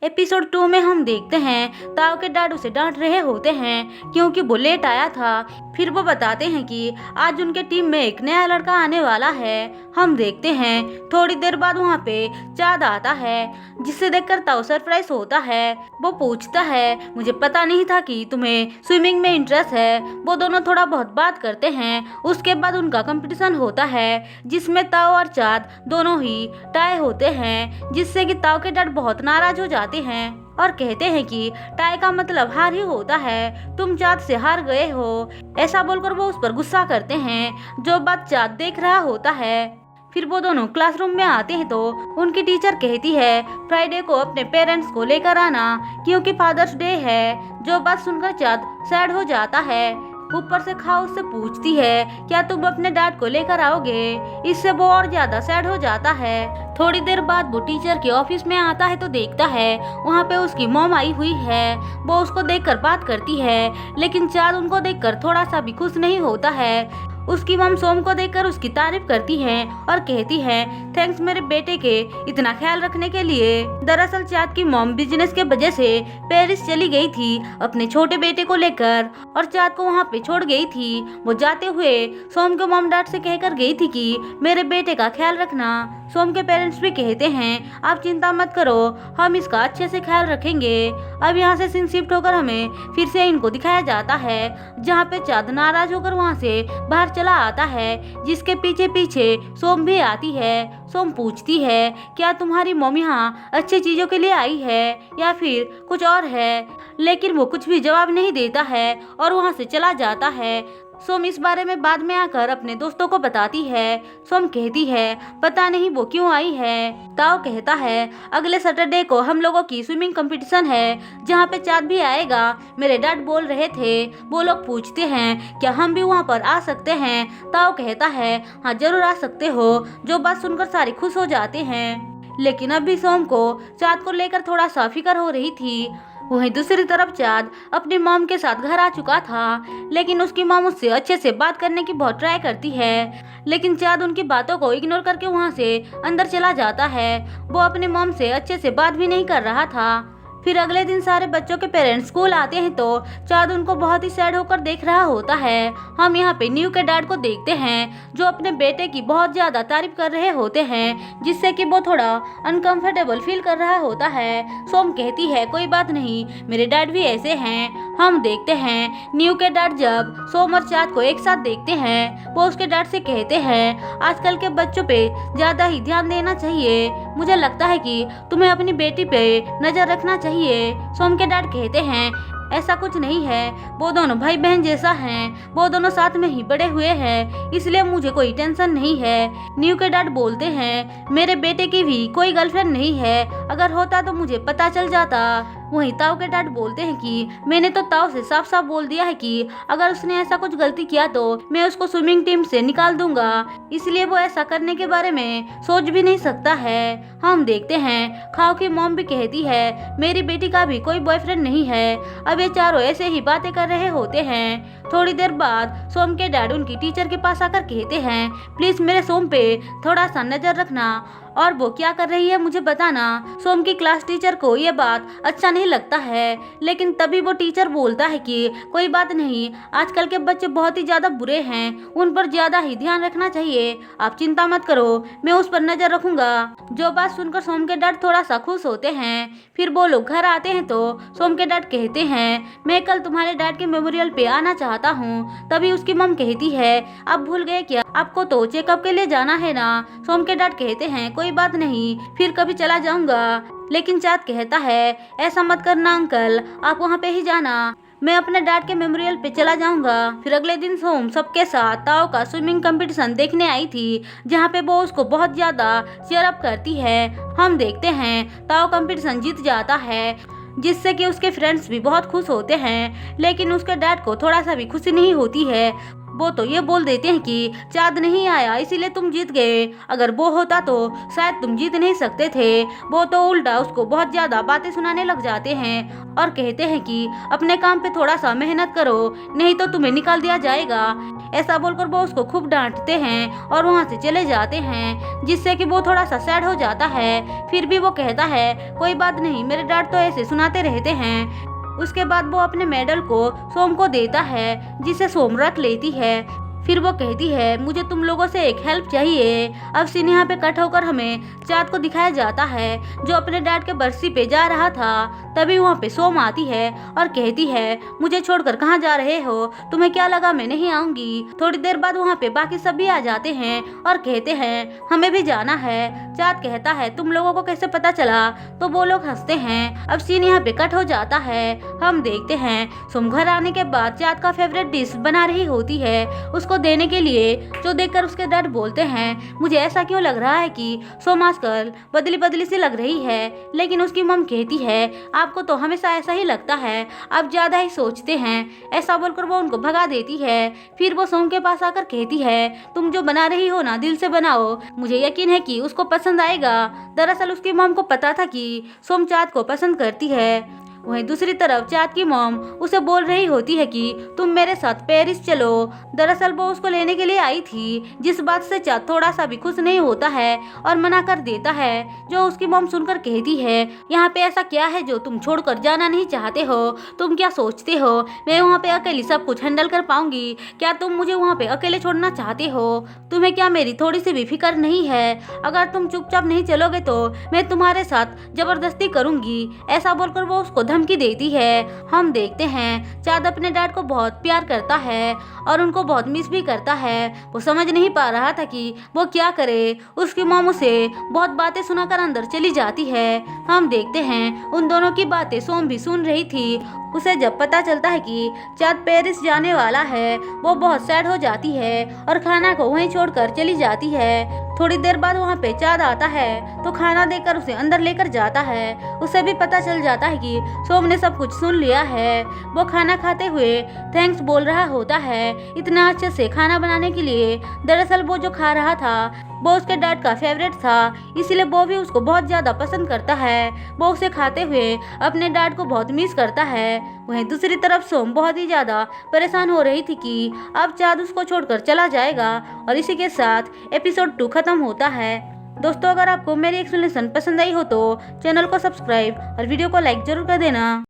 Episode 2 में हम देखते हैं ताओ के डैड उसे डांट रहे होते हैं क्योंकि वो लेट आया था। फिर वो बताते हैं कि आज उनके टीम में एक नया लड़का आने वाला है। हम देखते हैं थोड़ी देर बाद वहाँ पे चाँद आता है, जिसे देखकर ताओ सरप्राइज होता है। वो पूछता है, मुझे पता नहीं था कि तुम्हें स्विमिंग में इंटरेस्ट है। वो दोनों थोड़ा बहुत बात करते हैं। उसके बाद उनका कंपटीशन होता है जिसमें ताओ और चाँद दोनों ही टाई होते हैं, जिससे कि ताओ के डैड बहुत नाराज हो जाते हैं और कहते हैं कि टाई का मतलब हार ही होता है, तुम चाँद से हार गए हो। ऐसा बोलकर वो उस पर गुस्सा करते हैं, जो बात चाँद देख रहा होता है। फिर वो दोनों क्लासरूम में आते हैं तो उनकी टीचर कहती है फ्राइडे को अपने पेरेंट्स को लेकर आना क्योंकि फादर्स डे है। जो बात सुनकर चाँद सैड हो जाता है। ऊपर से खाओ उससे पूछती है, क्या तुम अपने डैड को लेकर आओगे? इससे वो और ज्यादा सैड हो जाता है। थोड़ी देर बाद वो टीचर के ऑफिस में आता है तो देखता है वहाँ पे उसकी मॉम आई हुई है। वो उसको देखकर बात करती है, लेकिन चाँद उनको देखकर थोड़ा सा भी खुश नहीं होता है। उसकी मॉम सोम को देखकर उसकी तारीफ करती है और कहती है, थैंक्स मेरे बेटे के इतना ख्याल रखने के लिए। दरअसल चाँद की मॉम बिजनेस के वजह से पेरिस चली गई थी अपने छोटे बेटे को लेकर और चाँद को वहाँ पे छोड़ गई थी। वो जाते हुए सोम के मॉम डैड से कहकर गई थी कि मेरे बेटे का ख्याल रखना। सोम के पेरेंट्स भी कहते हैं, आप चिंता मत करो, हम इसका अच्छे से ख्याल रखेंगे। अब यहाँ से सीन शिफ्ट होकर हमें फिर से इनको दिखाया जाता है, जहाँ पे चाँद नाराज होकर वहाँ से बाहर चला आता है, जिसके पीछे पीछे सोम भी आती है। सोम पूछती है, क्या तुम्हारी मॉम यहाँ अच्छी चीजों के लिए आई है या फिर कुछ और है? लेकिन वो कुछ भी जवाब नहीं देता है और वहाँ से चला जाता है। सोम इस बारे में बाद में आकर अपने दोस्तों को बताती है। सोम कहती है, पता नहीं वो क्यों आई है। ताओ कहता है, अगले सैटरडे को हम लोगों की स्विमिंग कंपटीशन है, जहाँ पे चाँद भी आएगा। मेरे डैड बोल रहे थे। वो लोग पूछते हैं, क्या हम भी वहाँ पर आ सकते हैं? ताओ कहता है, हाँ जरूर आ सकते हो। जो बात सुनकर सारे खुश हो जाते हैं। लेकिन अभी सोम को चाँद को लेकर थोड़ा सा फिक्र हो रही थी। वहीं दूसरी तरफ चाँद अपनी मॉम के साथ घर आ चुका था, लेकिन उसकी मॉम उससे अच्छे से बात करने की बहुत ट्राई करती है, लेकिन चाँद उनकी बातों को इग्नोर करके वहां से अंदर चला जाता है। वो अपनी मॉम से अच्छे से बात भी नहीं कर रहा था। फिर अगले दिन सारे बच्चों के पेरेंट्स स्कूल आते हैं तो चाँद उनको बहुत ही सैड होकर देख रहा होता है। हम यहाँ पे न्यू के डैड को देखते हैं, जो अपने बेटे की बहुत ज़्यादा तारीफ कर रहे होते हैं, जिससे कि वो थोड़ा अनकंफर्टेबल फील कर रहा होता है। सोम कहती है, कोई बात नहीं, मेरे डैड भी ऐसे हैं। हम देखते हैं न्यू के डैड जब सोम और चाँद को एक साथ देखते हैं, वो उसके डैड से कहते हैं, आजकल के बच्चों पे ज़्यादा ही ध्यान देना चाहिए। मुझे लगता है कि तुम्हें अपनी बेटी पे नज़र रखना चाहिए। सोम के डैड कहते हैं, ऐसा कुछ नहीं है, वो दोनों भाई बहन जैसा हैं, वो दोनों साथ में ही बड़े हुए हैं, इसलिए मुझे कोई टेंशन नहीं है। न्यू के डैड बोलते हैं, मेरे बेटे की भी कोई गर्लफ्रेंड नहीं है, अगर होता तो मुझे पता चल जाता। वहीं ताओ के डैड बोलते हैं कि मैंने तो ताओ से साफ साफ बोल दिया है कि अगर उसने ऐसा कुछ गलती किया तो मैं उसको स्विमिंग टीम से निकाल दूंगा, इसलिए वो ऐसा करने के बारे में सोच भी नहीं सकता है। हम देखते हैं खाओ की मॉम भी कहती है, मेरी बेटी का भी कोई बॉयफ्रेंड नहीं है। अब ये चारों ऐसे ही बातें कर रहे होते हैं। थोड़ी देर बाद सोम के डैड उनकी टीचर के पास आकर कहते हैं, प्लीज मेरे सोम पे थोड़ा सा नजर रखना और वो क्या कर रही है मुझे बताना। सोम की क्लास टीचर को ये बात अच्छा नहीं लगता है, लेकिन तभी वो टीचर बोलता है कि कोई बात नहीं, आजकल के बच्चे बहुत ही ज़्यादा बुरे हैं, उन पर ज़्यादा ही ध्यान रखना चाहिए, आप चिंता मत करो, मैं उस पर नज़र रखूंगा। जो बात सुनकर सोम के डैड थोड़ा सा खुश होते हैं। फिर वो लोग घर आते हैं तो सोम के डैड कहते हैं, मैं कल तुम्हारे डैड के मेमोरियल पे आना चाहता हूँ। तभी उसकी मम कहती है, आप भूल गए क्या, आपको तो चेकअप के लिए जाना है ना। सोम के डैड कहते हैं, कोई बात नहीं, फिर कभी चला जाऊंगा। लेकिन चाँद कहता है, ऐसा मत करना अंकल, आप वहाँ पे ही जाना, मैं अपने डैड के मेमोरियल पे चला जाऊंगा। फिर अगले दिन सोम सबके साथ ताओ का स्विमिंग कंपटीशन देखने आई थी, जहाँ पे वो उसको बहुत ज्यादा चीयर अप करती है। हम देखते हैं ताओ कंपटीशन जीत जाता है, जिससे कि उसके फ्रेंड्स भी बहुत खुश होते हैं, लेकिन उसके डैड को थोड़ा सा भी खुशी नहीं होती है। वो तो ये बोल देते हैं कि चाँद नहीं आया इसीलिए तुम जीत गए, अगर वो होता तो शायद तुम जीत नहीं सकते थे। वो तो उल्टा उसको बहुत ज़्यादा बातें सुनाने लग जाते हैं और कहते हैं कि अपने काम पे थोड़ा सा मेहनत करो, नहीं तो तुम्हें निकाल दिया जाएगा। ऐसा बोलकर वो उसको खूब डांटते हैं और वहाँ से चले जाते हैं, जिससे कि वो थोड़ा सा सैड हो जाता है। फिर भी वो कहता है कोई बात नहीं, मेरे डैड तो ऐसे सुनाते रहते हैं। उसके बाद वो अपने मेडल को सोम को देता है, जिसे सोम रख लेती है। फिर वो कहती है मुझे तुम लोगों से एक हेल्प चाहिए। अब सीन यहाँ पे कट होकर हमें चाँद को दिखाया जाता है जो अपने डैड के बरसी पे जा रहा था। तभी वहाँ पे सोम आती है और कहती है मुझे छोड़कर कहाँ जा रहे हो, तुम्हें क्या लगा मैं नहीं आऊंगी। थोड़ी देर बाद वहाँ पे बाकी सब भी आ जाते हैं और कहते हैं हमें भी जाना है। चाँद कहता है तुम लोगों को कैसे पता चला, तो वो लोग हंसते हैं। अब सीन यहाँ पे कट हो जाता है। हम देखते हैं सोम घर आने के बाद चाँद का फेवरेट डिश बना रही होती है उसको देने के लिए, जो देखकर उसके डैड बोलते हैं मुझे ऐसा क्यों लग रहा है कि सोम आजकल बदली बदली सी लग रही है। लेकिन उसकी मम कहती है आपको तो हमेशा ऐसा ही लगता है, आप ज्यादा ही सोचते हैं। ऐसा बोलकर वो उनको भगा देती है। फिर वो सोम के पास आकर कहती है तुम जो बना रही हो ना दिल से बनाओ, मुझे यकीन है कि उसको पसंद आएगा। दरअसल उसकी मम को पता था कि सोम चाँद को पसंद करती है। वहीं दूसरी तरफ चाँद की मॉम उसे बोल रही होती है कि तुम मेरे साथ पेरिस चलो। दरअसल वो उसको लेने के लिए आई थी, जिस बात से चाँद थोड़ा सा भी खुश नहीं होता है और मना कर देता है। जो उसकी मॉम सुनकर कहती है यहाँ पे ऐसा क्या है जो तुम छोड़कर जाना नहीं चाहते हो, तुम क्या सोचते हो मैं वहाँ पे अकेली सब कुछ हैंडल कर पाऊंगी, क्या तुम मुझे वहाँ पे अकेले छोड़ना चाहते हो, तुम्हें क्या मेरी थोड़ी सी भी फिक्र नहीं है, अगर तुम चुपचाप नहीं चलोगे तो मैं तुम्हारे साथ जबरदस्ती करूंगी। ऐसा बोलकर वो उसको धमकी देती है। हम देखते हैं चाँद अपने डैड को बहुत प्यार करता है और उनको बहुत मिस भी करता है। वो समझ नहीं पा रहा था कि वो क्या करे। उसकी मॉम उसे बहुत बातें सुनाकर अंदर चली जाती है। हम देखते हैं उन दोनों की बातें सोम भी सुन रही थी। उसे जब पता चलता है कि चाँद पेरिस जाने वाला है वो बहुत सैड हो जाती है और खाना को वहीं छोड़कर चली जाती है। थोड़ी देर बाद वहाँ पे चाँद आता है तो खाना देकर उसे अंदर लेकर जाता है। उसे भी पता चल जाता है कि सोम ने सब कुछ सुन लिया है। वो खाना खाते हुए थैंक्स बोल रहा होता है इतना अच्छे से खाना बनाने के लिए। दरअसल वो जो खा रहा था वो उसके डैड का फेवरेट था, इसीलिए वो भी उसको बहुत ज़्यादा पसंद करता है। वो उसे खाते हुए अपने डैड को बहुत मिस करता है। वहीं दूसरी तरफ सोम बहुत ही ज़्यादा परेशान हो रही थी कि अब चाँद उसको छोड़कर चला जाएगा। और इसी के साथ एपिसोड 2 खत्म होता है। दोस्तों अगर आपको मेरी एक्सप्लेनेशन पसंद आई हो तो चैनल को सब्सक्राइब और वीडियो को लाइक जरूर कर देना।